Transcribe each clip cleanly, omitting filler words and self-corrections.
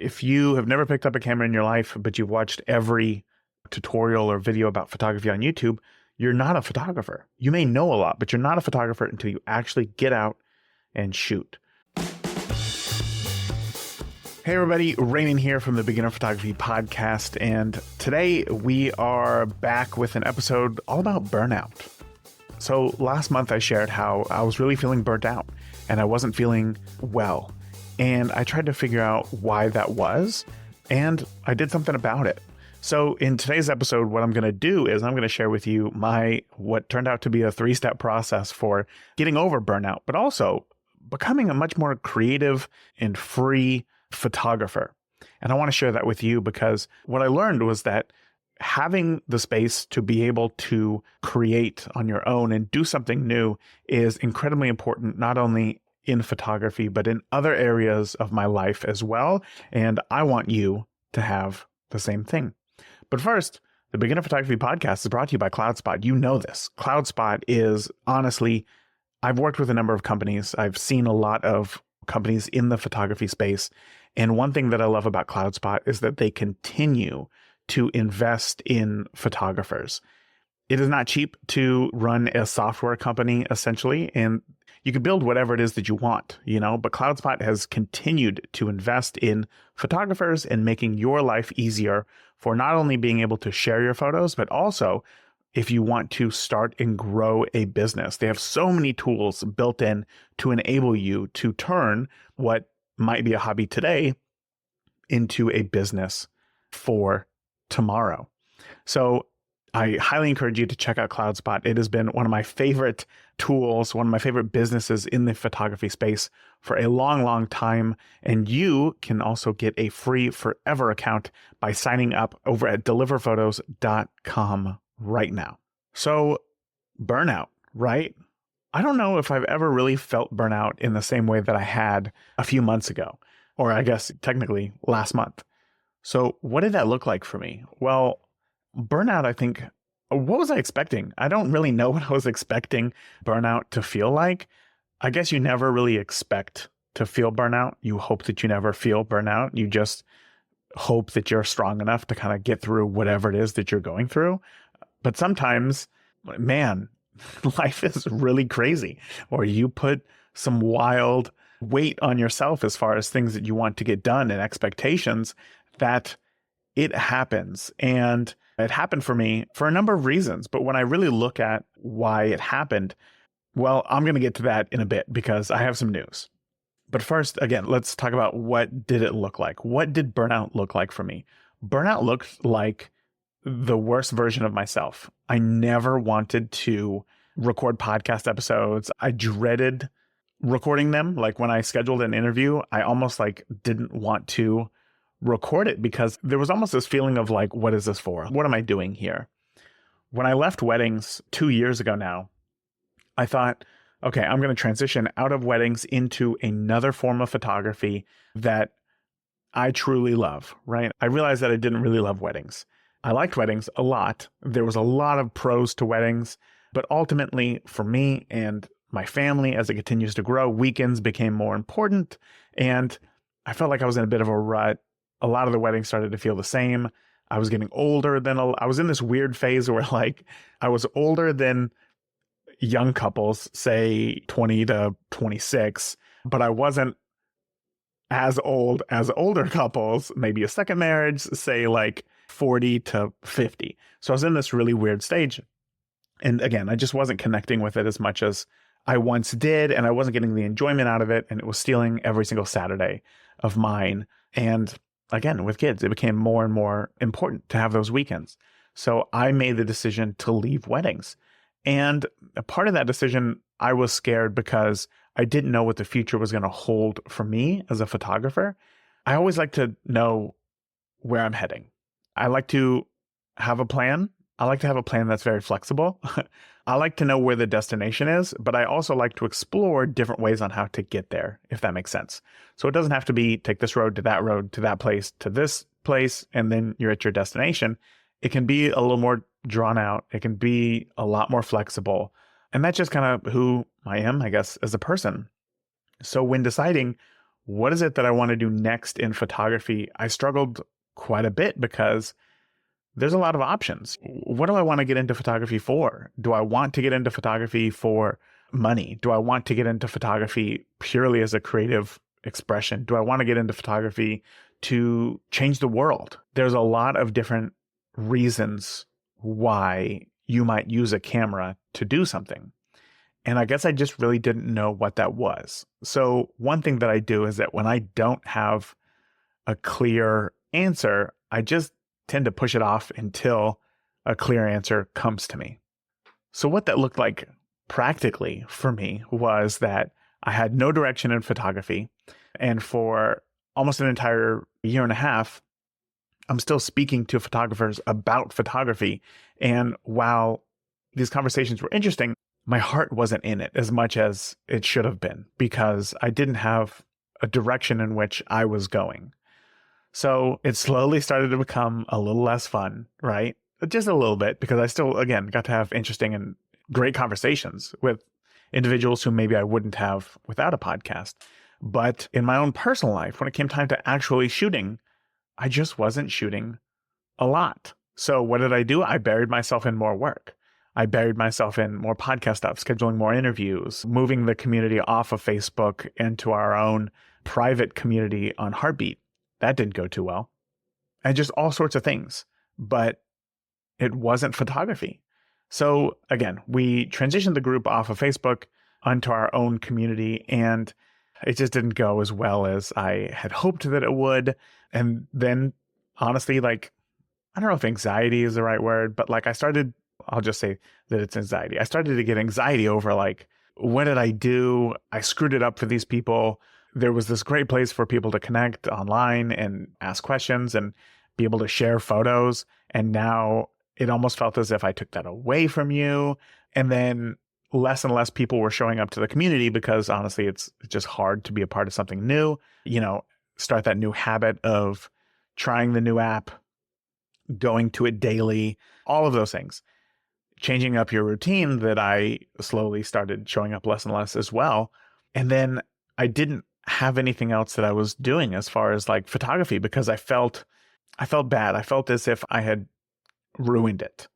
If you have never picked up a camera in your life, but you've watched every tutorial or video about photography on YouTube, you're not a photographer. You may know a lot, but you're not a photographer until you actually get out and shoot. Hey everybody, Raymond here from the Beginner Photography Podcast, and today we are back with an episode all about burnout. So last month I shared how I was really feeling burnt out and I wasn't feeling well. And I tried to figure out why that was, and I did something about it. So in today's episode, what I'm going to do is I'm going to share with you what turned out to be a 3-step process for getting over burnout, but also becoming a much more creative and free photographer. And I want to share that with you because what I learned was that having the space to be able to create on your own and do something new is incredibly important, not only in photography, but in other areas of my life as well. And I want you to have the same thing. But first, the Beginner Photography Podcast is brought to you by CloudSpot. You know this. CloudSpot is honestly, I've worked with a number of companies. I've seen a lot of companies in the photography space. And one thing that I love about CloudSpot is that they continue to invest in photographers. It is not cheap to run a software company, essentially, and you can build whatever it is that you want, but CloudSpot has continued to invest in photographers and making your life easier for not only being able to share your photos, but also if you want to start and grow a business. They have so many tools built in to enable you to turn what might be a hobby today into a business for tomorrow. So I highly encourage you to check out CloudSpot. It has been one of my favorite tools, one of my favorite businesses in the photography space for a long, long time. And you can also get a free forever account by signing up over at deliverphotos.com right now. So burnout, right? I don't know if I've ever really felt burnout in the same way that I had a few months ago, or I guess technically last month. So what did that look like for me? Well, burnout, I think, what was I expecting? I don't really know what I was expecting burnout to feel like. I guess you never really expect to feel burnout. You hope that you never feel burnout. You just hope that you're strong enough to kind of get through whatever it is that you're going through. But sometimes, man, life is really crazy, or you put some wild weight on yourself as far as things that you want to get done and expectations that it happens. And it happened for me for a number of reasons. But when I really look at why it happened, well, I'm going to get to that in a bit because I have some news. But first, again, let's talk about what did it look like? What did burnout look like for me? Burnout looked like the worst version of myself. I never wanted to record podcast episodes. I dreaded recording them. Like when I scheduled an interview, I almost didn't want to record it because there was almost this feeling of what is this for? What am I doing here? When I left weddings 2 years ago now, I thought, okay, I'm going to transition out of weddings into another form of photography that I truly love, right? I realized that I didn't really love weddings. I liked weddings a lot. There was a lot of pros to weddings, but ultimately for me and my family, as it continues to grow, weekends became more important. And I felt like I was in a bit of a rut. A lot of the weddings started to feel the same. I was getting older than I was in this weird phase where I was older than young couples, say 20 to 26, but I wasn't as old as older couples, maybe a second marriage, say 40 to 50. So I was in this really weird stage. And again, I just wasn't connecting with it as much as I once did, and I wasn't getting the enjoyment out of it, and it was stealing every single Saturday of mine. And again, with kids, it became more and more important to have those weekends. So I made the decision to leave weddings. And a part of that decision, I was scared because I didn't know what the future was going to hold for me as a photographer. I always like to know where I'm heading. I like to have a plan. I like to have a plan that's very flexible. I like to know where the destination is, but I also like to explore different ways on how to get there, if that makes sense. So it doesn't have to be take this road to that place, to this place, and then you're at your destination. It can be a little more drawn out. It can be a lot more flexible. And that's just kind of who I am, I guess, as a person. So when deciding what is it that I want to do next in photography, I struggled quite a bit because there's a lot of options. What do I want to get into photography for? Do I want to get into photography for money? Do I want to get into photography purely as a creative expression? Do I want to get into photography to change the world? There's a lot of different reasons why you might use a camera to do something. And I guess I just really didn't know what that was. So one thing that I do is that when I don't have a clear answer, I just tend to push it off until a clear answer comes to me. So what that looked like practically for me was that I had no direction in photography. And for almost an entire year and a half, I'm still speaking to photographers about photography. And while these conversations were interesting, my heart wasn't in it as much as it should have been because I didn't have a direction in which I was going. So it slowly started to become a little less fun, right? Just a little bit, because I still, again, got to have interesting and great conversations with individuals who maybe I wouldn't have without a podcast. But in my own personal life, when it came time to actually shooting, I just wasn't shooting a lot. So what did I do? I buried myself in more work. I buried myself in more podcast stuff, scheduling more interviews, moving the community off of Facebook into our own private community on Heartbeat. That didn't go too well. And just all sorts of things. But it wasn't photography. So again, we transitioned the group off of Facebook onto our own community, and it just didn't go as well as I had hoped that it would. And then honestly, like, I don't know if anxiety is the right word, but like I'll just say that it's anxiety. I started to get anxiety over like, what did I do? I screwed it up for these people. There was this great place for people to connect online and ask questions and be able to share photos. And now it almost felt as if I took that away from you. And then less and less people were showing up to the community because honestly, it's just hard to be a part of something new, start that new habit of trying the new app, going to it daily, all of those things. Changing up your routine that I slowly started showing up less and less as well. And then I didn't have anything else that I was doing as far as like photography because I felt bad. I felt as if I had ruined it.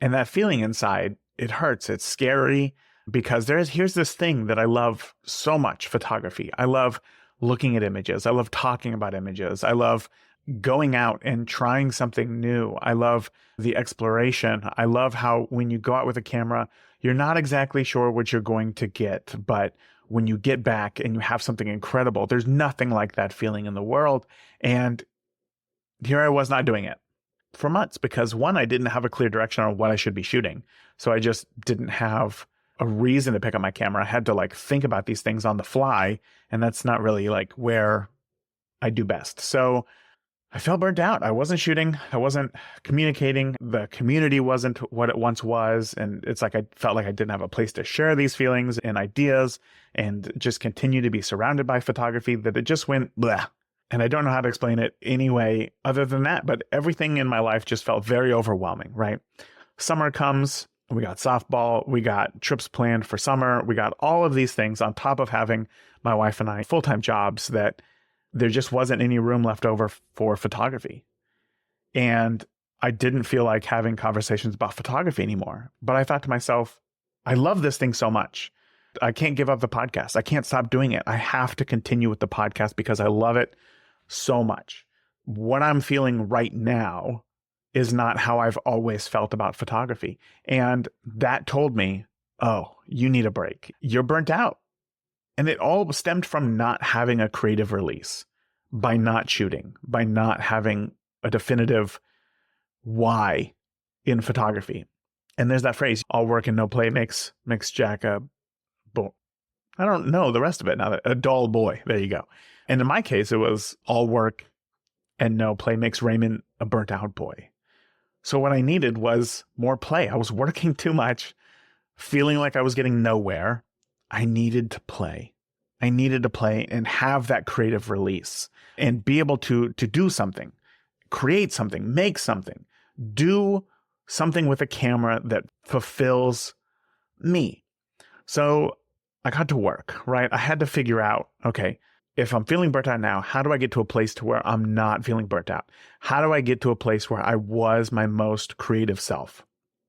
And that feeling inside, it hurts. It's scary because here's this thing that I love so much, photography. I love looking at images. I love talking about images. I love going out and trying something new. I love the exploration. I love how when you go out with a camera, you're not exactly sure what you're going to get, but when you get back and you have something incredible, there's nothing like that feeling in the world. And here I was not doing it for months because one, I didn't have a clear direction on what I should be shooting. So I just didn't have a reason to pick up my camera. I had to like think about these things on the fly, and that's not really like where I do best. So I felt burnt out. I wasn't shooting. I wasn't communicating. The community wasn't what it once was. And it's like I felt like I didn't have a place to share these feelings and ideas and just continue to be surrounded by photography, that it just went bleh. And I don't know how to explain it anyway other than that. But everything in my life just felt very overwhelming, right? Summer comes. We got softball. We got trips planned for summer. We got all of these things on top of having my wife and I full-time jobs that there just wasn't any room left over for photography. And I didn't feel like having conversations about photography anymore. But I thought to myself, I love this thing so much. I can't give up the podcast. I can't stop doing it. I have to continue with the podcast because I love it so much. What I'm feeling right now is not how I've always felt about photography. And that told me, oh, you need a break. You're burnt out. And it all stemmed from not having a creative release, by not shooting, by not having a definitive why in photography. And there's that phrase, all work and no play makes Jack a I don't know the rest of it now. A dull boy. There you go. And in my case, it was all work and no play makes Raymond a burnt out boy. So what I needed was more play. I was working too much, feeling like I was getting nowhere. I needed to play. I needed to play and have that creative release and be able to do something, create something, make something, do something with a camera that fulfills me. So I got to work, right? I had to figure out, okay, if I'm feeling burnt out now, how do I get to a place to where I'm not feeling burnt out? How do I get to a place where I was my most creative self?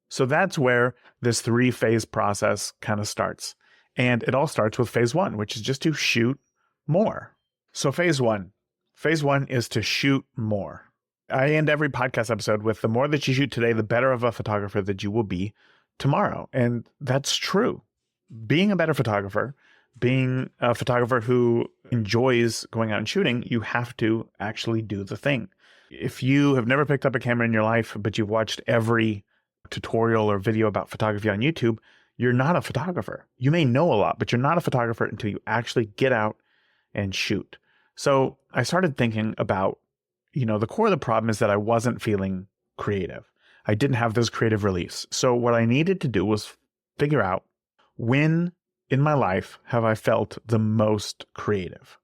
So that's where this 3-phase process kind of starts. And it all starts with phase 1, which is just to shoot more. So phase one is to shoot more. I end every podcast episode with the more that you shoot today, the better of a photographer that you will be tomorrow. And that's true. Being a better photographer, being a photographer who enjoys going out and shooting, you have to actually do the thing. If you have never picked up a camera in your life, but you've watched every tutorial or video about photography on YouTube, you're not a photographer. You may know a lot, but you're not a photographer until you actually get out and shoot. So I started thinking about, the core of the problem is that I wasn't feeling creative. I didn't have this creative release. So what I needed to do was figure out, when in my life have I felt the most creative?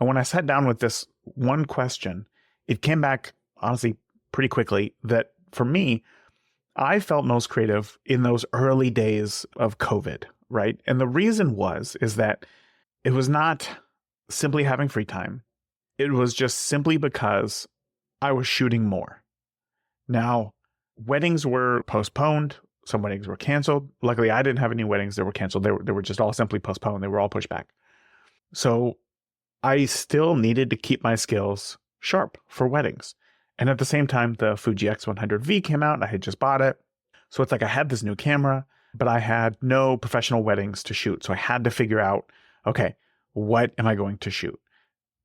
And when I sat down with this one question, it came back, honestly, pretty quickly that for me, I felt most creative in those early days of COVID, right? And the reason is that it was not simply having free time. It was just simply because I was shooting more. Now, weddings were postponed. Some weddings were canceled. Luckily, I didn't have any weddings that were canceled. They were just all simply postponed. They were all pushed back. So I still needed to keep my skills sharp for weddings. And at the same time, the Fuji X100V came out and I had just bought it. So it's like I had this new camera, but I had no professional weddings to shoot. So I had to figure out, okay, what am I going to shoot?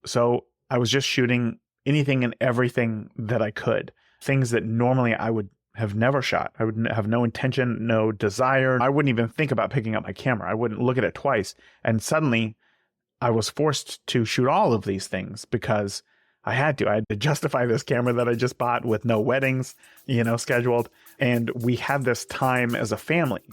So I was just shooting anything and everything that I could. Things that normally I would have never shot. I would have no intention, no desire. I wouldn't even think about picking up my camera. I wouldn't look at it twice. And suddenly I was forced to shoot all of these things because I had to justify this camera that I just bought with no weddings, scheduled. And we had this time as a family.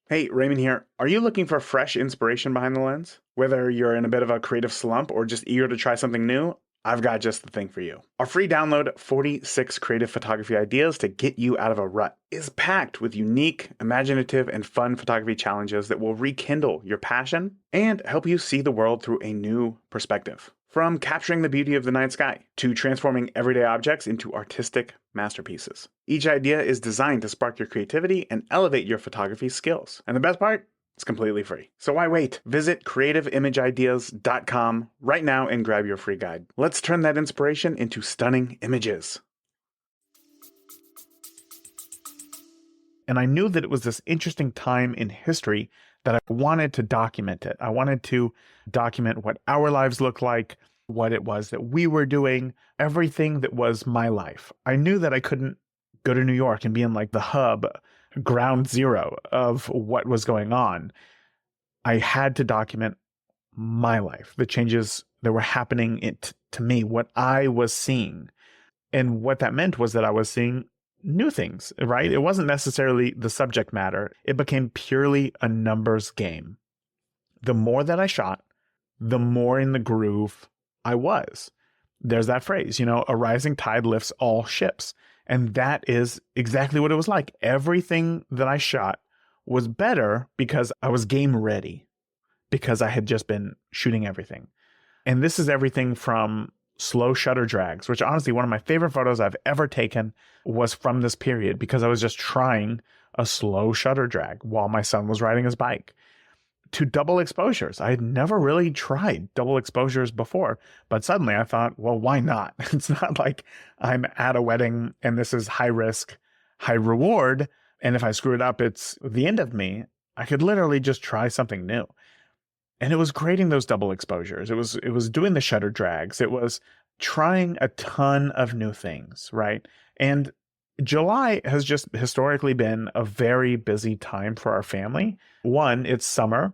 Hey, Raymond here. Are you looking for fresh inspiration behind the lens? Whether you're in a bit of a creative slump or just eager to try something new, I've got just the thing for you. Our free download, 46 Creative Photography Ideas to Get You Out of a Rut, is packed with unique, imaginative, and fun photography challenges that will rekindle your passion and help you see the world through a new perspective. From capturing the beauty of the night sky to transforming everyday objects into artistic masterpieces. Each idea is designed to spark your creativity and elevate your photography skills. And the best part? It's completely free. So why wait? Visit creativeimageIdeas.com right now and grab your free guide. Let's turn that inspiration into stunning images. And I knew that it was this interesting time in history that I wanted to document it. I wanted to document what our lives looked like, what it was that we were doing, everything that was my life. I knew that I couldn't go to New York and be in like the hub, ground zero of what was going on. I had to document my life, the changes that were happening to me, what I was seeing. And what that meant was that I was seeing new things, right? It wasn't necessarily the subject matter. It became purely a numbers game. The more that I shot, the more in the groove I was. There's that phrase, a rising tide lifts all ships. And that is exactly what it was like. Everything that I shot was better because I was game ready, because I had just been shooting everything. And this is everything from slow shutter drags, which honestly, one of my favorite photos I've ever taken was from this period because I was just trying a slow shutter drag while my son was riding his bike, to double exposures. I had never really tried double exposures before, but suddenly I thought, well, why not? It's not like I'm at a wedding and this is high risk, high reward. And if I screw it up, it's the end of me. I could literally just try something new. And it was creating those double exposures. It was doing the shutter drags. It was trying a ton of new things, right? And July has just historically been a very busy time for our family. One, it's summer,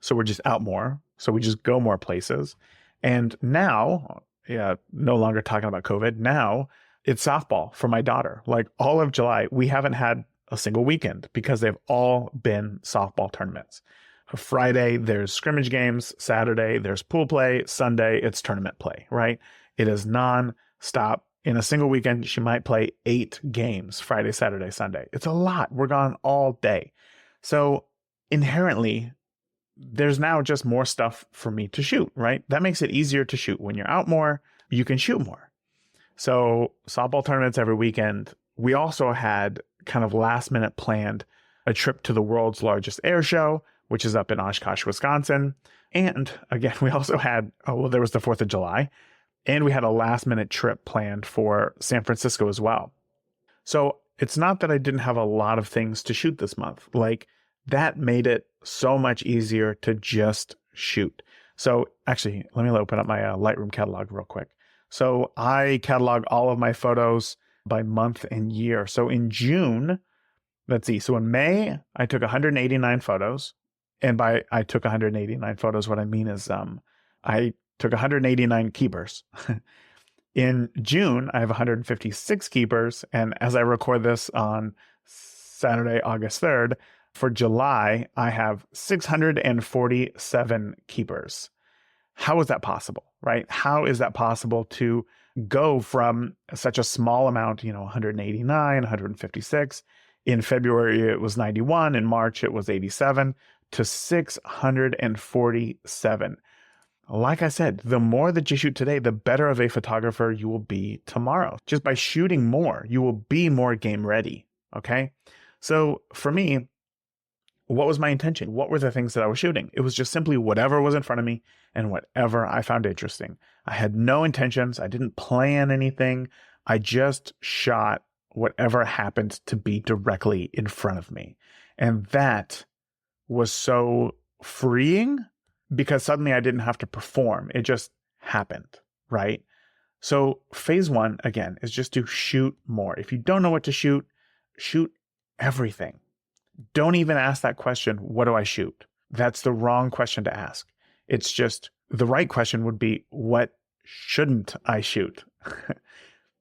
so we're just out more. So we just go more places. And now, no longer talking about COVID, now it's softball for my daughter. Like all of July, we haven't had a single weekend because they've all been softball tournaments. Friday, there's scrimmage games. Saturday, there's pool play. Sunday, it's tournament play, right? It is non-stop. In a single weekend, she might play 8 games, Friday, Saturday, Sunday. It's a lot. We're gone all day. So inherently, there's now just more stuff for me to shoot, right? That makes it easier to shoot. When you're out more, you can shoot more. So softball tournaments every weekend. We also had kind of last minute planned a trip to the world's largest air show, which is up in Oshkosh, Wisconsin. And again, we also had, there was the 4th of July, and we had a last minute trip planned for San Francisco as well. So it's not that I didn't have a lot of things to shoot this month. Like, that made it so much easier to just shoot. So actually, let me open up my Lightroom catalog real quick. So I catalog all of my photos by month and year. So in June, let's see. So in May, I took 189 photos. And by I took 189 photos, what I mean is I took 189 keepers. In June, I have 156 keepers. And as I record this on Saturday, August 3rd, for July, I have 647 keepers. How is that possible, right? How is that possible to go from such a small amount, 189, 156? In February, it was 91. In March, it was 87 to 647. Like I said, the more that you shoot today, the better of a photographer you will be tomorrow. Just by shooting more, you will be more game ready. Okay. So for me, what was my intention? What were the things that I was shooting? It was just simply whatever was in front of me and whatever I found interesting. I had no intentions. I didn't plan anything. I just shot whatever happened to be directly in front of me. And that was so freeing because suddenly I didn't have to perform. It just happened, right? So phase 1, again, is just to shoot more. If you don't know what to shoot, shoot everything. Don't even ask that question, what do I shoot? That's the wrong question to ask. It's just, the right question would be, what shouldn't I shoot?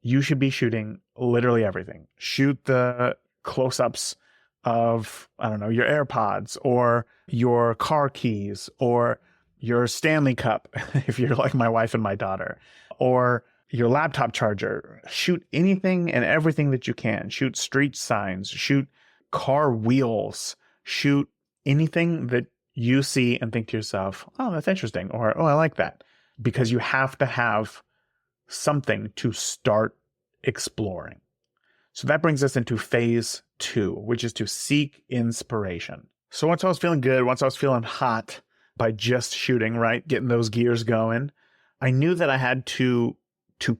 You should be shooting literally everything. Shoot the close-ups of, your AirPods or your car keys or your Stanley Cup, if you're like my wife and my daughter, or your laptop charger. Shoot anything and everything that you can. Shoot street signs, shoot car wheels, shoot anything that you see and think to yourself, oh, that's interesting, or, oh, I like that. Because you have to have something to start exploring. So that brings us into phase 2, which is to seek inspiration. So once I was feeling good, once I was feeling hot by just shooting, right, getting those gears going, I knew that I had to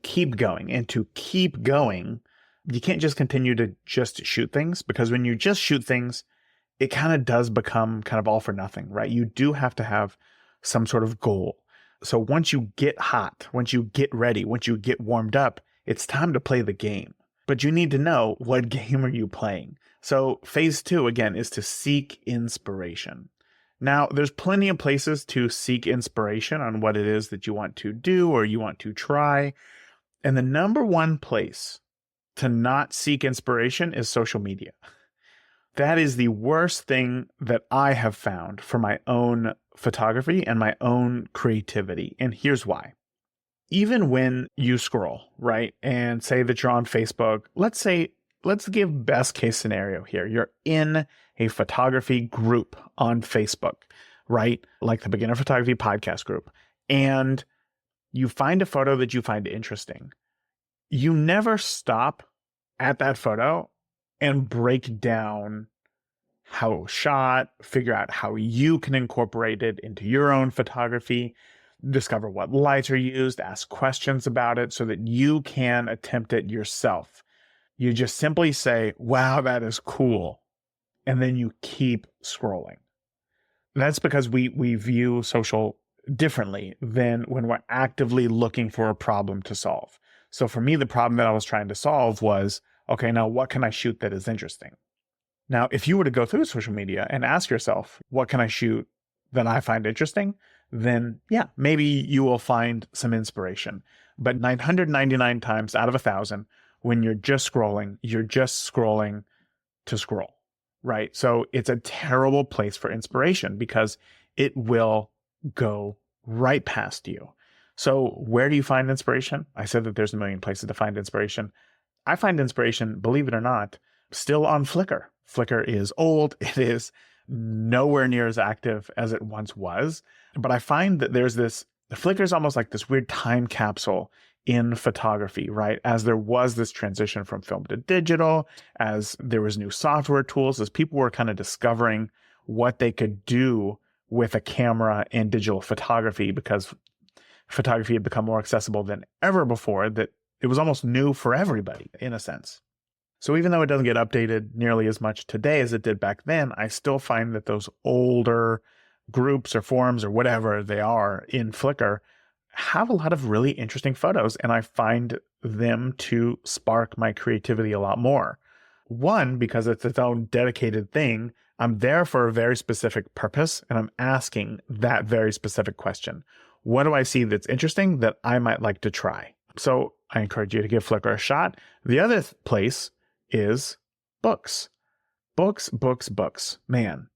keep going. And to keep going, you can't just continue to just shoot things, because when you just shoot things, it kind of does become kind of all for nothing, right? You do have to have some sort of goal. So once you get hot, once you get ready, once you get warmed up, it's time to play the game. But you need to know, what game are you playing? So phase 2, again, is to seek inspiration. Now, there's plenty of places to seek inspiration on what it is that you want to do or you want to try. And the number one place to not seek inspiration is social media. That is the worst thing that I have found for my own photography and my own creativity. And here's why. Even when you scroll, right, and say that you're on Facebook, let's give best case scenario here. You're in a photography group on Facebook, right? Like the Beginner Photography Podcast group. And you find a photo that you find interesting. You never stop at that photo and break down how it was shot, figure out how you can incorporate it into your own photography, discover what lights are used, ask questions about it so that you can attempt it yourself. You just simply say, wow, that is cool. And then you keep scrolling. That's because we view social differently than when we're actively looking for a problem to solve. So for me, the problem that I was trying to solve was, okay, now what can I shoot that is interesting? Now, if you were to go through social media and ask yourself, what can I shoot that I find interesting? Then yeah, maybe you will find some inspiration. But 999 times out of 1,000, when you're just scrolling to scroll, right? So it's a terrible place for inspiration because it will go right past you. So where do you find inspiration? I said that there's a million places to find inspiration. I find inspiration, believe it or not, still on Flickr. Flickr is old. It is nowhere near as active as it once was. But I find that Flickr is almost like this weird time capsule in photography, right? As there was this transition from film to digital, as there was new software tools, as people were kind of discovering what they could do with a camera and digital photography, because photography had become more accessible than ever before, that it was almost new for everybody in a sense. So even though it doesn't get updated nearly as much today as it did back then, I still find that those older groups or forums or whatever they are in Flickr have a lot of really interesting photos, and I find them to spark my creativity a lot more. One, because it's its own dedicated thing. I'm there for a very specific purpose, and I'm asking that very specific question. What do I see that's interesting that I might like to try? So I encourage you to give Flickr a shot. The other place is books. Books. Man,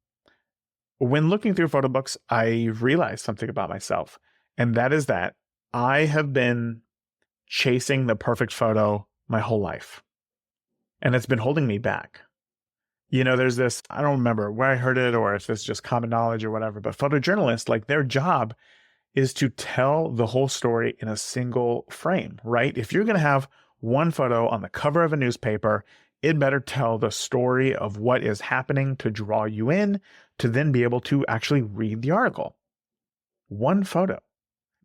when looking through photo books, I realized something about myself. And that is that I have been chasing the perfect photo my whole life. And it's been holding me back. You know, there's this, I don't remember where I heard it or if it's just common knowledge or whatever, but photojournalists, like their job is to tell the whole story in a single frame, right? If you're going to have one photo on the cover of a newspaper, it better tell the story of what is happening to draw you in, to then be able to actually read the article. One photo.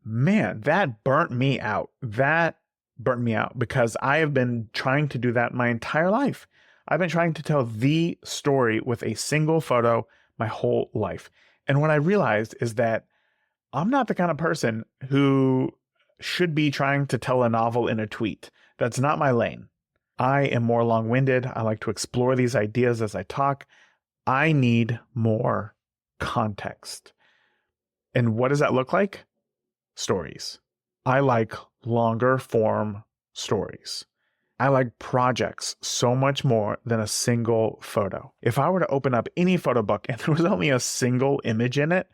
Man, that burnt me out. Because I have been trying to do that my entire life. I've been trying to tell the story with a single photo my whole life. And what I realized is that I'm not the kind of person who should be trying to tell a novel in a tweet. That's not my lane. I am more long-winded. I like to explore these ideas as I talk. I need more context. And what does that look like? Stories. I like longer form stories. I like projects so much more than a single photo. If I were to open up any photo book and there was only a single image in it,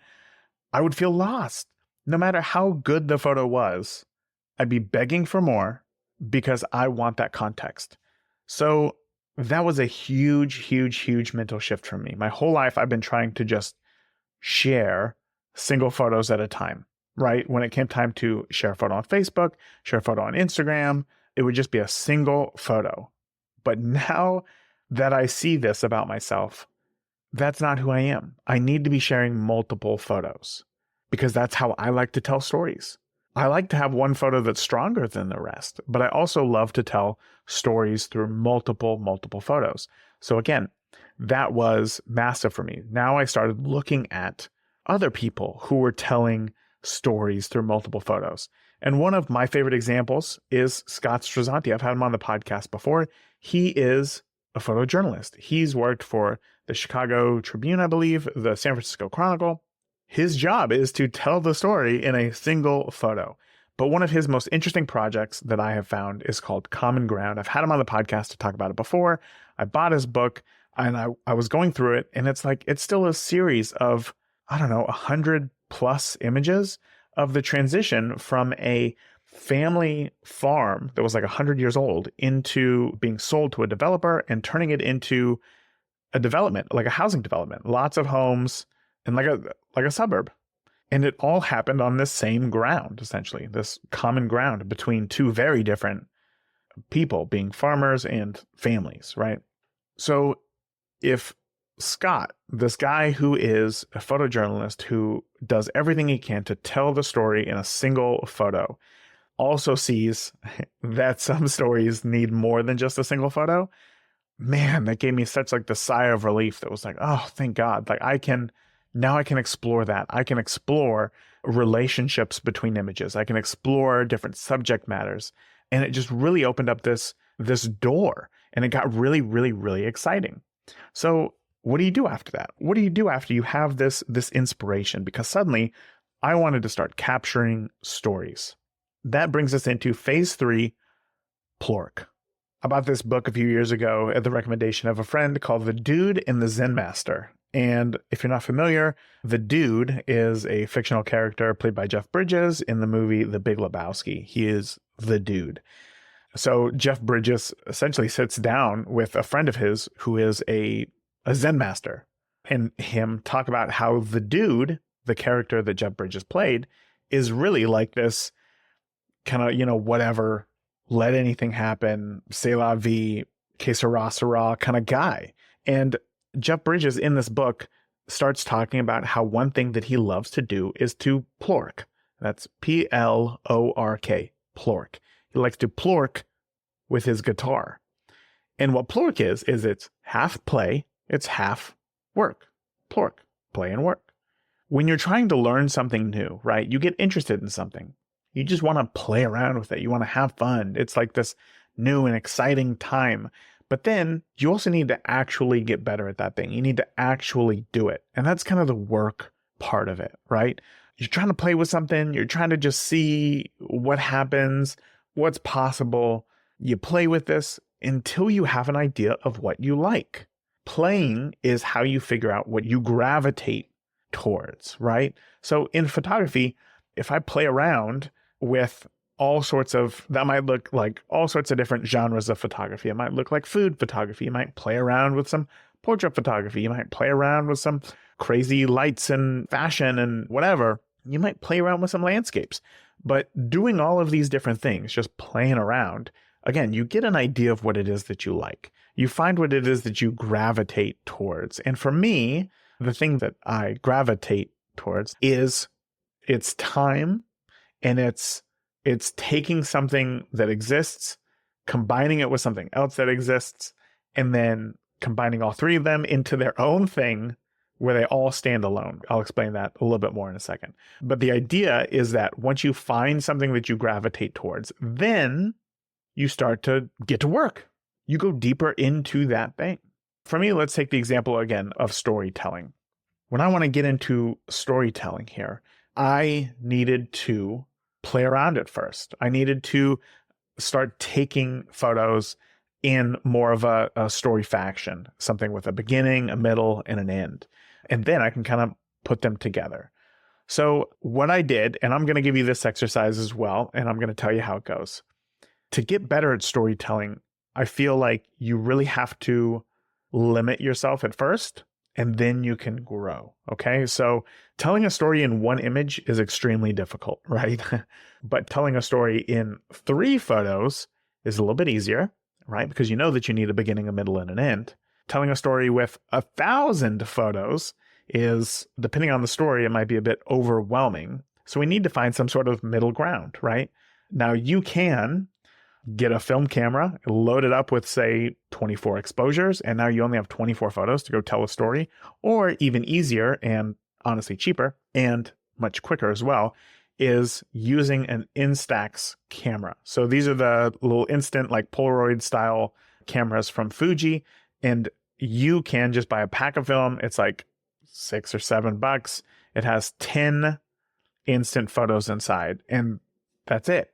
I would feel lost. No matter how good the photo was, I'd be begging for more because I want that context. So that was a huge mental shift for me. My whole life, I've been trying to just share single photos at a time, right? When it came time to share a photo on Facebook, share a photo on Instagram, it would just be a single photo. But now that I see this about myself, that's not who I am. I need to be sharing multiple photos because that's how I like to tell stories. I like to have one photo that's stronger than the rest, but I also love to tell stories through multiple photos. So again, that was massive for me. Now I started looking at other people who were telling stories through multiple photos. And one of my favorite examples is Scott Strazzanti. I've had him on the podcast before. He is a photojournalist. He's worked for the Chicago Tribune, I believe, the San Francisco Chronicle. His job is to tell the story in a single photo. But one of his most interesting projects that I have found is called Common Ground. I've had him on the podcast to talk about it before. I bought his book and I was going through it, and it's still a series of, 100 plus images of the transition from a family farm that was like 100 years old into being sold to a developer and turning it into a development, like a housing development, lots of homes and like a suburb. And it all happened on this same ground, essentially, this common ground between two very different people, being farmers and families, right? So if Scott, this guy who is a photojournalist who does everything he can to tell the story in a single photo, also sees that some stories need more than just a single photo, man, that gave me such like the sigh of relief that was like, oh, thank God. Like I can explore that. I can explore relationships between images. I can explore different subject matters. And it just really opened up this door, and it got really exciting. So what do you do after that? What do you do after you have this inspiration? Because suddenly I wanted to start capturing stories. That brings us into phase 3, Plork. I bought this book a few years ago at the recommendation of a friend called The Dude and the Zen Master. And if you're not familiar, the Dude is a fictional character played by Jeff Bridges in the movie The Big Lebowski. He is the Dude. So Jeff Bridges essentially sits down with a friend of his who is a Zen master. and him talk about how the dude, the character that Jeff Bridges played, is really like this kind of, whatever, let anything happen, c'est la vie, que sera, sera kind of guy. And Jeff Bridges in this book starts talking about how one thing that he loves to do is to plork. That's Plork, plork. He likes to plork with his guitar. And what plork is it's half play, it's half work. Plork, play and work. When you're trying to learn something new, right? You get interested in something. You just want to play around with it. You want to have fun. It's like this new and exciting time. But then you also need to actually get better at that thing. You need to actually do it. And that's kind of the work part of it, right? You're trying to play with something. You're trying to just see what happens, what's possible. You play with this until you have an idea of what you like. Playing is how you figure out what you gravitate towards, right? So in photography, if I play around with that might look like all sorts of different genres of photography. It might look like food photography. You might play around with some portrait photography. You might play around with some crazy lights and fashion and whatever. You might play around with some landscapes. But doing all of these different things, just playing around, again, you get an idea of what it is that you like. You find what it is that you gravitate towards. And for me, the thing that I gravitate towards is it's time, and it's taking something that exists, combining it with something else that exists, and then combining all three of them into their own thing where they all stand alone. I'll explain that a little bit more in a second. But the idea is that once you find something that you gravitate towards, then you start to get to work. You go deeper into that thing. For me, let's take the example again of storytelling. When I want to get into storytelling here, I needed to play around at first. I needed to start taking photos in more of a story fashion, something with a beginning, a middle, and an end. And then I can kind of put them together. So what I did, and I'm going to give you this exercise as well, and I'm going to tell you how it goes. To get better at storytelling, I feel like you really have to limit yourself at first, and then you can grow. Okay. So telling a story in one image is extremely difficult, right? But telling a story in 3 photos is a little bit easier, right? Because you know that you need a beginning, a middle, and an end. Telling a story with 1,000 photos is, depending on the story, it might be a bit overwhelming. So we need to find some sort of middle ground, right? Now you can get a film camera, load it up with, say, 24 exposures, and now you only have 24 photos to go tell a story. Or even easier, and honestly cheaper, and much quicker as well, is using an Instax camera. So these are the little instant, like Polaroid style cameras from Fuji, and you can just buy a pack of film. It's like $6 or $7. It has 10 instant photos inside, and that's it.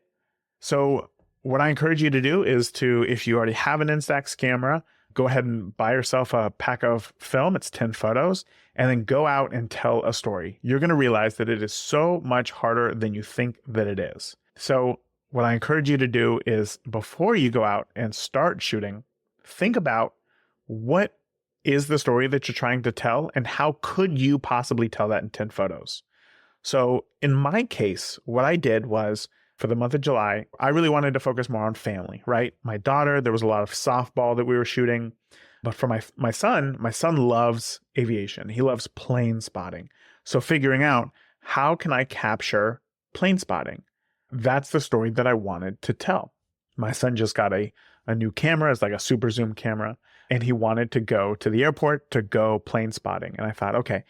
So what I encourage you to do is to, if you already have an Instax camera, go ahead and buy yourself a pack of film. It's 10 photos, and then go out and tell a story. You're going to realize that it is so much harder than you think that it is. So what I encourage you to do is, before you go out and start shooting, think about what is the story that you're trying to tell, and how could you possibly tell that in 10 photos? So in my case, what I did was, for the month of July, I really wanted to focus more on family, right? My daughter, there was a lot of softball that we were shooting. But for my son loves aviation. He loves plane spotting. So figuring out, how can I capture plane spotting? That's the story that I wanted to tell. My son just got a new camera. It's like a super zoom camera. And he wanted to go to the airport to go plane spotting. And I thought, okay,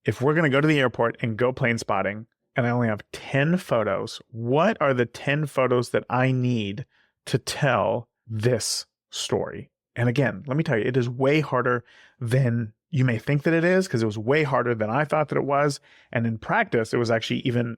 if we're going to go to the airport and go plane spotting, and I only have 10 photos, what are the 10 photos that I need to tell this story? And again, let me tell you, it is way harder than you may think that it is, because it was way harder than I thought that it was. And in practice, it was actually even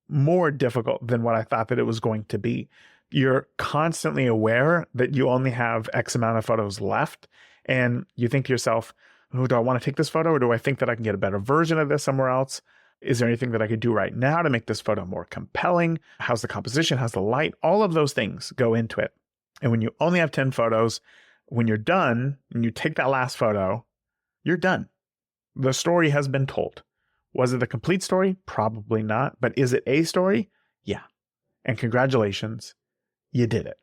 more difficult than what I thought that it was going to be. You're constantly aware that you only have X amount of photos left. And you think to yourself, oh, do I want to take this photo, or do I think that I can get a better version of this somewhere else? Is there anything that I could do right now to make this photo more compelling? How's the composition? How's the light? All of those things go into it. And when you only have 10 photos, when you're done and you take that last photo, you're done. The story has been told. Was it the complete story? Probably not. But is it a story? Yeah. And congratulations, you did it.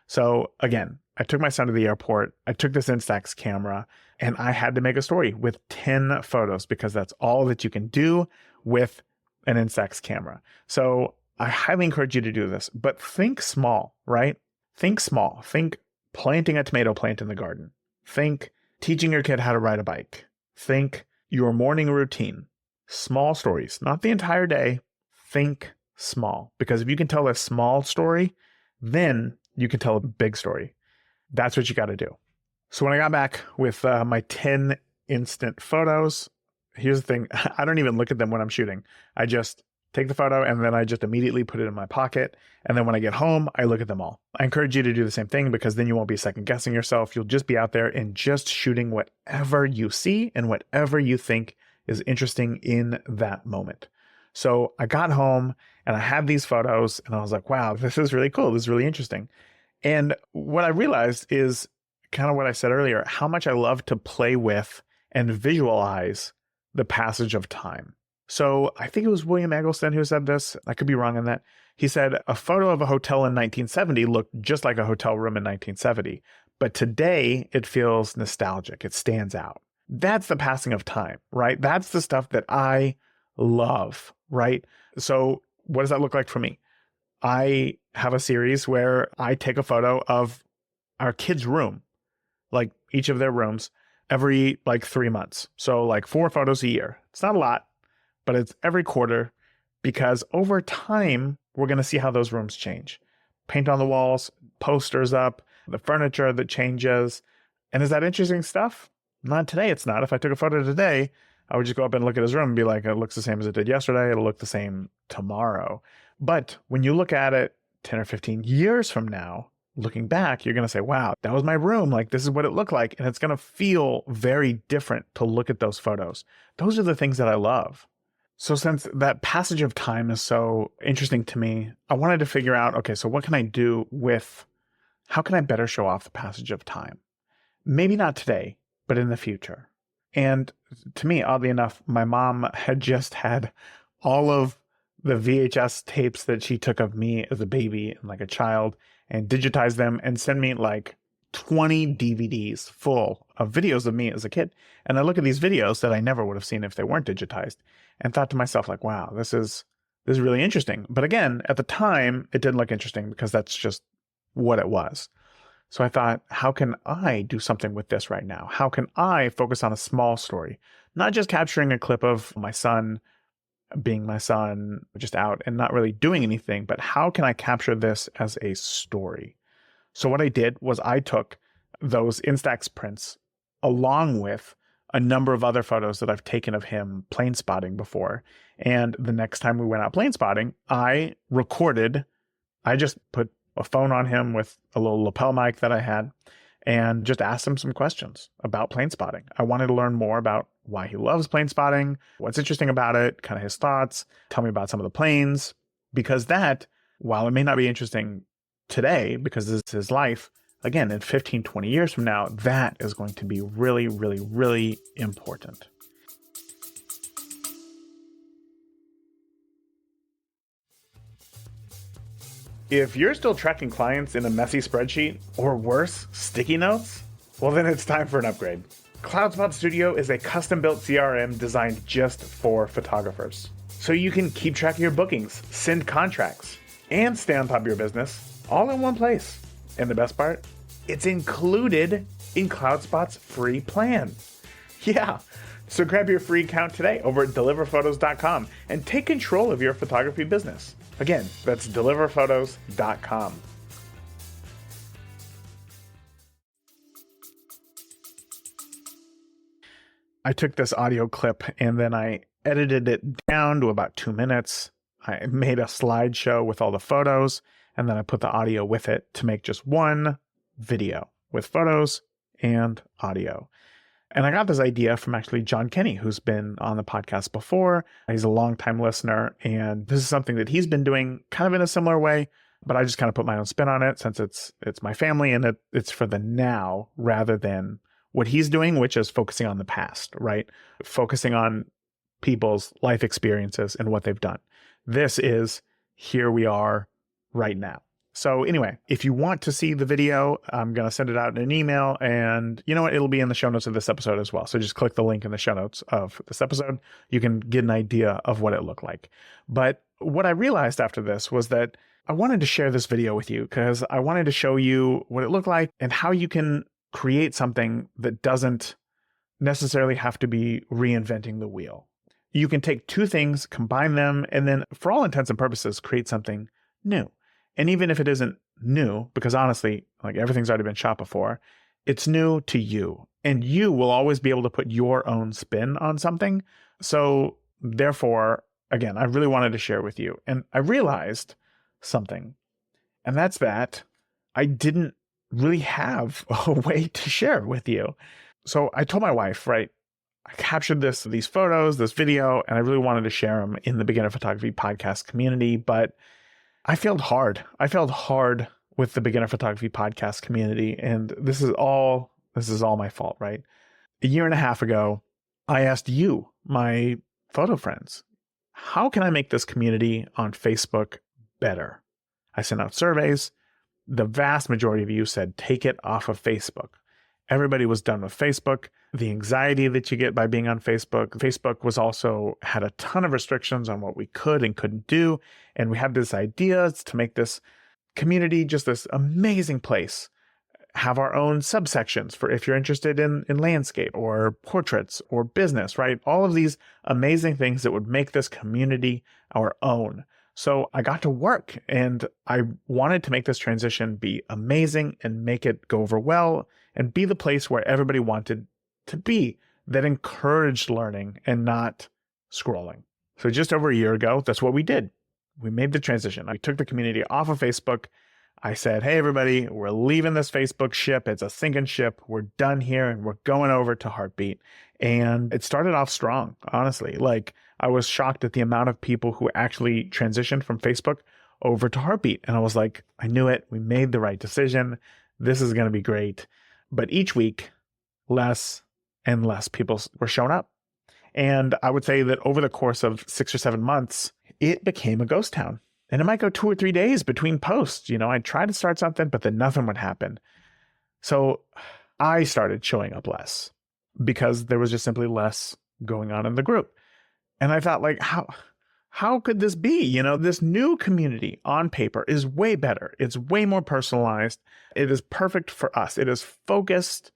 So again, I took my son to the airport. I took this Instax camera and I had to make a story with 10 photos because that's all that you can do with an Instax camera. So I highly encourage you to do this, but think small, right? Think small. Think planting a tomato plant in the garden. Think teaching your kid how to ride a bike. Think your morning routine. Small stories, not the entire day. Think small, because if you can tell a small story, then you can tell a big story. That's what you got to do. So when I got back with my 10 instant photos, here's the thing. I don't even look at them when I'm shooting. I just take the photo and then I just immediately put it in my pocket. And then when I get home, I look at them all. I encourage you to do the same thing because then you won't be second guessing yourself. You'll just be out there and just shooting whatever you see and whatever you think is interesting in that moment. So I got home and I had these photos and I was like, wow, this is really cool. This is really interesting. And what I realized is kind of what I said earlier, how much I love to play with and visualize the passage of time. So I think it was William Eggleston who said this. I could be wrong on that. He said a photo of a hotel in 1970 looked just like a hotel room in 1970. But today it feels nostalgic. It stands out. That's the passing of time, right? That's the stuff that I love, right? So what does that look like for me? I have a series where I take a photo of our kids' room, like each of their rooms, every like 3 months. So like 4 photos a year. It's not a lot, but it's every quarter because over time, we're going to see how those rooms change. Paint on the walls, posters up, the furniture that changes. And is that interesting stuff? Not today, it's not. If I took a photo today, I would just go up and look at his room and be like, it looks the same as it did yesterday. It'll look the same tomorrow. But when you look at it 10 or 15 years from now, looking back, you're going to say, wow, that was my room. Like, this is what it looked like. And it's going to feel very different to look at those photos. Those are the things that I love. So since that passage of time is so interesting to me, I wanted to figure out, okay, so what can I do how can I better show off the passage of time? Maybe not today, but in the future. And to me, oddly enough, my mom had just had all of the VHS tapes that she took of me as a baby and like a child and digitized them and sent me like 20 DVDs full of videos of me as a kid. And I look at these videos that I never would have seen if they weren't digitized and thought to myself like, wow, this is really interesting. But again, at the time, it didn't look interesting because that's just what it was. So I thought, how can I do something with this right now? How can I focus on a small story? Not just capturing a clip of my son being my son, just out and not really doing anything, but how can I capture this as a story? So what I did was I took those Instax prints along with a number of other photos that I've taken of him plane spotting before. And the next time we went out plane spotting, I just put a phone on him with a little lapel mic that I had and just asked him some questions about plane spotting. I wanted to learn more about why he loves plane spotting, what's interesting about it, kind of his thoughts, tell me about some of the planes, because that, while it may not be interesting today because this is his life, again, in 15, 20 years from now, that is going to be really, really, really important. If you're still tracking clients in a messy spreadsheet, or worse, sticky notes, well then it's time for an upgrade. CloudSpot Studio is a custom-built CRM designed just for photographers. So you can keep track of your bookings, send contracts, and stay on top of your business, all in one place. And the best part? It's included in CloudSpot's free plan. Yeah, so grab your free account today over at deliverphotos.com and take control of your photography business. Again, that's deliverphotos.com. I took this audio clip and then I edited it down to about 2 minutes. I made a slideshow with all the photos and then I put the audio with it to make just one video with photos and audio. And I got this idea from actually John Kenny, who's been on the podcast before. He's a longtime listener, and this is something that he's been doing kind of in a similar way, but I just kind of put my own spin on it since it's my family and it's for the now rather than what he's doing, which is focusing on the past, right? Focusing on people's life experiences and what they've done. This is here we are right now. So anyway, if you want to see the video, I'm going to send it out in an email, and you know what? It'll be in the show notes of this episode as well. So just click the link in the show notes of this episode. You can get an idea of what it looked like. But what I realized after this was that I wanted to share this video with you because I wanted to show you what it looked like and how you can create something that doesn't necessarily have to be reinventing the wheel. You can take two things, combine them, and then for all intents and purposes, create something new. And even if it isn't new, because honestly, like everything's already been shot before, it's new to you. And you will always be able to put your own spin on something. So therefore, again, I really wanted to share with you. And I realized something, and that's that I didn't really have a way to share with you. So I told my wife, right, I captured these photos, this video, and I really wanted to share them in the Beginner Photography Podcast community, but I failed hard. I failed hard with the Beginner Photography Podcast community, and this is all my fault, right? A year and a half ago, I asked you, my photo friends, how can I make this community on Facebook better? I sent out surveys. The vast majority of you said, take it off of Facebook. Everybody was done with Facebook. The anxiety that you get by being on Facebook. Facebook was also had a ton of restrictions on what we could and couldn't do. And we had this idea to make this community just this amazing place. Have our own subsections for if you're interested in landscape or portraits or business, right? All of these amazing things that would make this community our own. So I got to work, and I wanted to make this transition be amazing and make it go over well and be the place where everybody wanted to be, that encouraged learning and not scrolling. So just over a year ago, that's what we did. We made the transition. I took the community off of Facebook. I said, hey, everybody, we're leaving this Facebook ship. It's a sinking ship. We're done here, and we're going over to Heartbeat. And it started off strong, honestly. Like, I was shocked at the amount of people who actually transitioned from Facebook over to Heartbeat. And I was like, I knew it. We made the right decision. This is going to be great. But each week, less and less people were showing up. And I would say that over the course of 6 or 7 months, it became a ghost town. And it might go 2 or 3 days between posts. You know, I'd try to start something, but then nothing would happen. So I started showing up less because there was just simply less going on in the group. And I thought, like, how could this be? You know, this new community on paper is way better. It's way more personalized. It is perfect for us. It is focused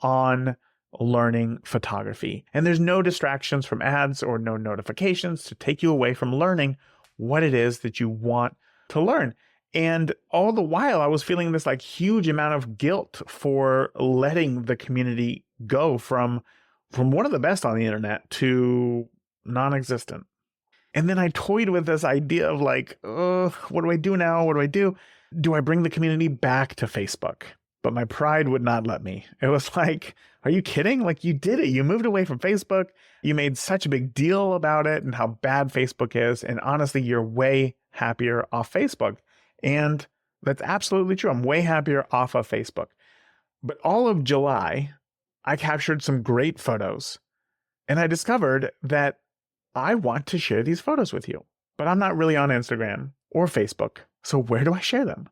on learning photography. And there's no distractions from ads or no notifications to take you away from learning what it is that you want to learn. And all the while, I was feeling this like huge amount of guilt for letting the community go from one of the best on the internet to non-existent. And then I toyed with this idea of like, what do I do now? What do I do? Do I bring the community back to Facebook? But my pride would not let me. It was like, are you kidding? Like, you did it. You moved away from Facebook. You made such a big deal about it and how bad Facebook is. And honestly, you're way happier off Facebook. And that's absolutely true. I'm way happier off of Facebook. But all of July, I captured some great photos. And I discovered that I want to share these photos with you. But I'm not really on Instagram or Facebook. So where do I share them?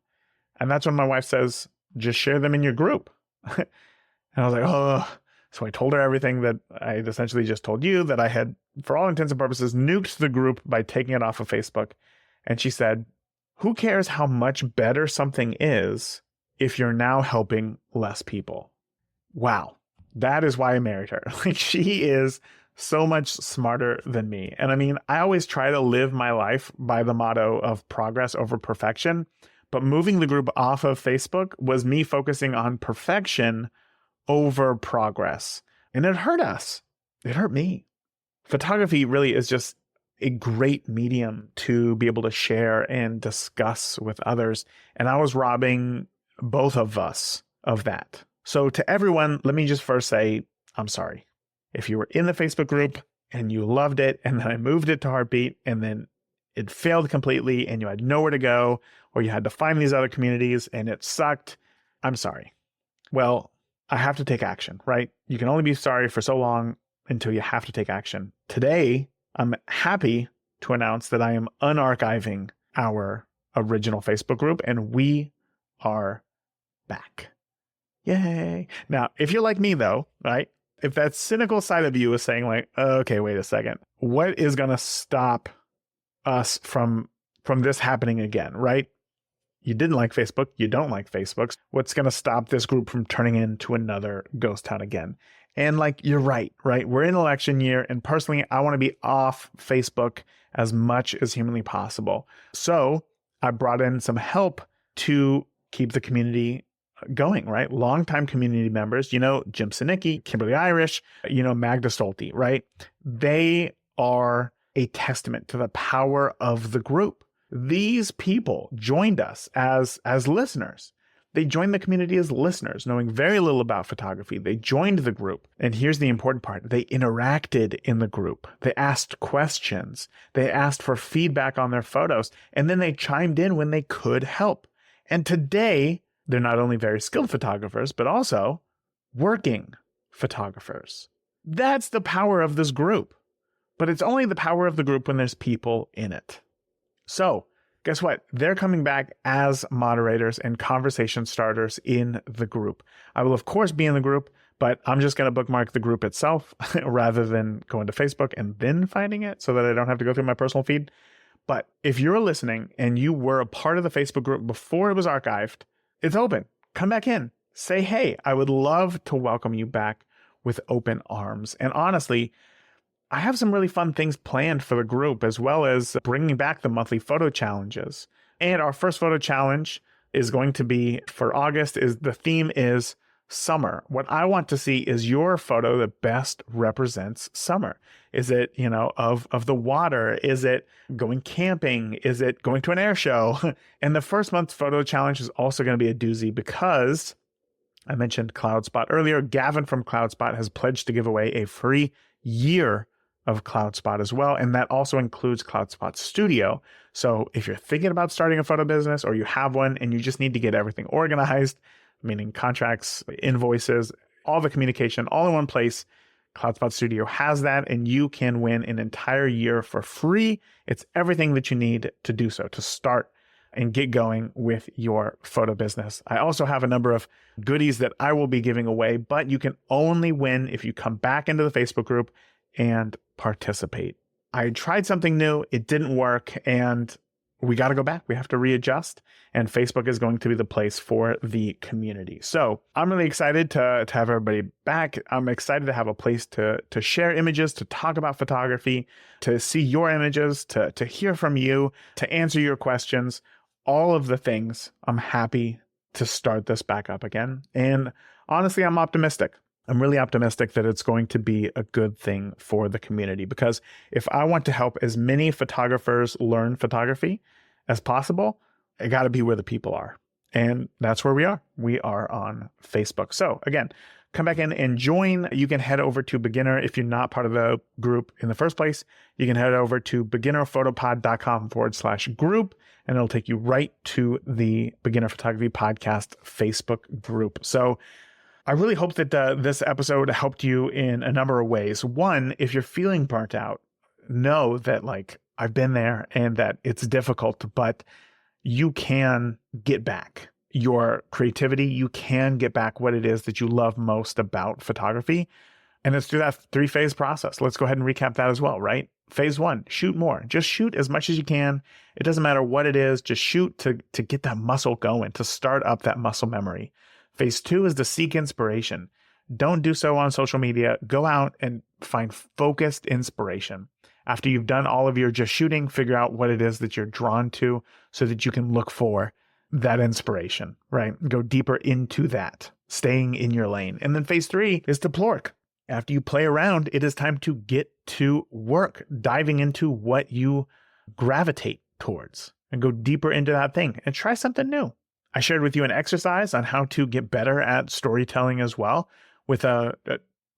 And that's when my wife says, just share them in your group. And I was like, oh. So I told her everything that I had essentially just told you, that I had, for all intents and purposes, nuked the group by taking it off of Facebook. And she said, who cares how much better something is if you're now helping less people? Wow. That is why I married her. Like, she is so much smarter than me. And I mean, I always try to live my life by the motto of progress over perfection. But moving the group off of Facebook was me focusing on perfection over progress. And it hurt us. It hurt me. Photography really is just a great medium to be able to share and discuss with others. And I was robbing both of us of that. So to everyone, let me just first say, I'm sorry. If you were in the Facebook group and you loved it, and then I moved it to Heartbeat, and then it failed completely and you had nowhere to go, or you had to find these other communities and it sucked, I'm sorry. Well, I have to take action, right? You can only be sorry for so long until you have to take action. Today, I'm happy to announce that I am unarchiving our original Facebook group, and we are back. Yay. Now, if you're like me though, right? If that cynical side of you is saying like, okay, wait a second, what is going to stop us from this happening again, right? You didn't like Facebook. You don't like Facebook. What's going to stop this group from turning into another ghost town again? And like, you're right? We're in election year. And personally, I want to be off Facebook as much as humanly possible. So I brought in some help to keep the community going, right? Longtime community members, Jim Sinicki, Kimberly Irish, Magda Stolte, right? They are a testament to the power of the group. These people joined us as listeners. They joined the community as listeners, knowing very little about photography. They joined the group. And here's the important part. They interacted in the group. They asked questions. They asked for feedback on their photos. And then they chimed in when they could help. And today, they're not only very skilled photographers, but also working photographers. That's the power of this group. But it's only the power of the group when there's people in it. So guess what? They're coming back as moderators and conversation starters in the group. I will, of course, be in the group, but I'm just going to bookmark the group itself rather than going to Facebook and then finding it so that I don't have to go through my personal feed. But if you're listening and you were a part of the Facebook group before it was archived, it's open. Come back in. Say, hey, I would love to welcome you back with open arms. And honestly, I have some really fun things planned for the group, as well as bringing back the monthly photo challenges. And our first photo challenge is going to be for August. The theme is summer. What I want to see is your photo that best represents summer. Is it, of the water? Is it going camping? Is it going to an air show? And the first month's photo challenge is also going to be a doozy because I mentioned CloudSpot earlier. Gavin from CloudSpot has pledged to give away a free year of CloudSpot as well. And that also includes CloudSpot Studio. So if you're thinking about starting a photo business or you have one and you just need to get everything organized, meaning contracts, invoices, all the communication, all in one place, CloudSpot Studio has that, and you can win an entire year for free. It's everything that you need to do so, to start and get going with your photo business. I also have a number of goodies that I will be giving away, but you can only win if you come back into the Facebook group and participate. I tried something new. It didn't work, and we got to go back. We have to readjust, and Facebook is going to be the place for the community. So I'm really excited to have everybody back. I'm excited to have a place to share images, to talk about photography, to see your images, to hear from you, to answer your questions, all of the things. I'm happy to start this back up again. And honestly, I'm optimistic. I'm really optimistic that it's going to be a good thing for the community, because if I want to help as many photographers learn photography as possible, I got to be where the people are. And that's where we are. We are on Facebook. So again, come back in and join. You can head over to Beginner. If you're not part of the group in the first place, you can head over to beginnerphotopod.com/group, and it'll take you right to the Beginner Photography Podcast Facebook group. So I really hope that this episode helped you in a number of ways. One, if you're feeling burnt out, know that I've been there and that it's difficult, but you can get back your creativity. You can get back what it is that you love most about photography. And it's through that 3-phase process. Let's go ahead and recap that as well, right? Phase 1, shoot more. Just shoot as much as you can. It doesn't matter what it is. Just shoot to get that muscle going, to start up that muscle memory. Phase 2 is to seek inspiration. Don't do so on social media. Go out and find focused inspiration. After you've done all of your just shooting, figure out what it is that you're drawn to so that you can look for that inspiration, right? Go deeper into that, staying in your lane. And then phase 3 is to Plork. After you play around, it is time to get to work, diving into what you gravitate towards and go deeper into that thing and try something new. I shared with you an exercise on how to get better at storytelling as well, with a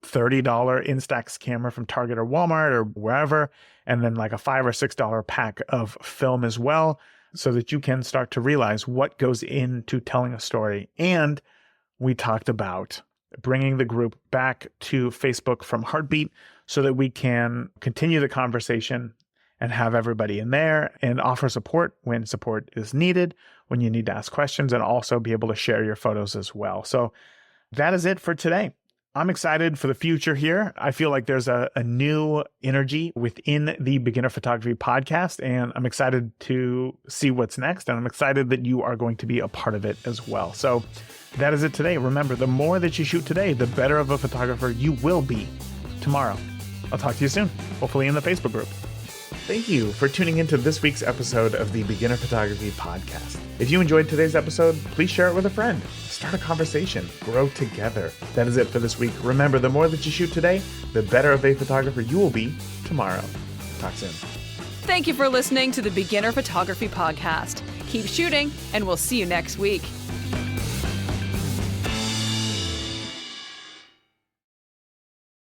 $30 Instax camera from Target or Walmart or wherever, and then like a $5 or $6 pack of film as well, so that you can start to realize what goes into telling a story. And we talked about bringing the group back to Facebook from Heartbeat so that we can continue the conversation and have everybody in there and offer support when support is needed, when you need to ask questions, and also be able to share your photos as well. So that is it for today. I'm excited for the future here. I feel like there's a new energy within the Beginner Photography podcast, and I'm excited to see what's next. And I'm excited that you are going to be a part of it as well. So that is it today. Remember, the more that you shoot today, the better of a photographer you will be tomorrow. I'll talk to you soon, hopefully in the Facebook group. Thank you for tuning into this week's episode of the Beginner Photography Podcast. If you enjoyed today's episode, please share it with a friend. Start a conversation. Grow together. That is it for this week. Remember, the more that you shoot today, the better of a photographer you will be tomorrow. Talk soon. Thank you for listening to the Beginner Photography Podcast. Keep shooting, and we'll see you next week.